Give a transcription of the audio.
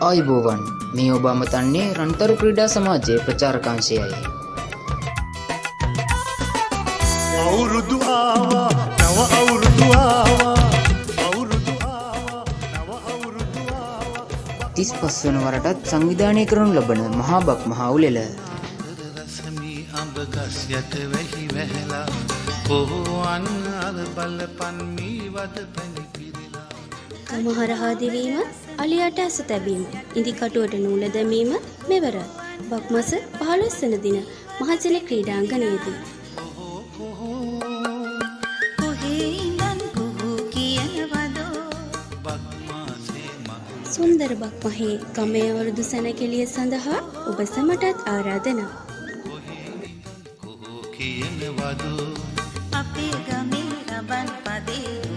ආයුබෝවන් මේ ඔබ අමතන්නේ රන්තරු ක්‍රීඩා සමාජයේ ප්‍රචාරකාංශයයි. අවුරුදු ආවා නව අවුරුදු ආවා අවුරුදු ආවා නව අවුරුදු ආවා 35 වන වරටත් සංවිධානය කරනු ලබන මහා බක් මහා උළෙල රසමි අඹ ගස් යට වැහි වැහැලා කොහොන් අර බලපන් මී වද පැණි පිරিলা කමහරහා දිවීම අලියට ඇස තැබීම ඉදිකටුවට නූල දැමීම මෙවර බක්මස 15 වන දින මහජන ක්‍රීඩාංගණයේදී සුන්දර බක්මහේ ගමේ අවුරුදු සැනකෙළිය සඳහා ඔබ සැමටත් ආරාධනා. කියනවද අපේ ගමේ රබන් පදේ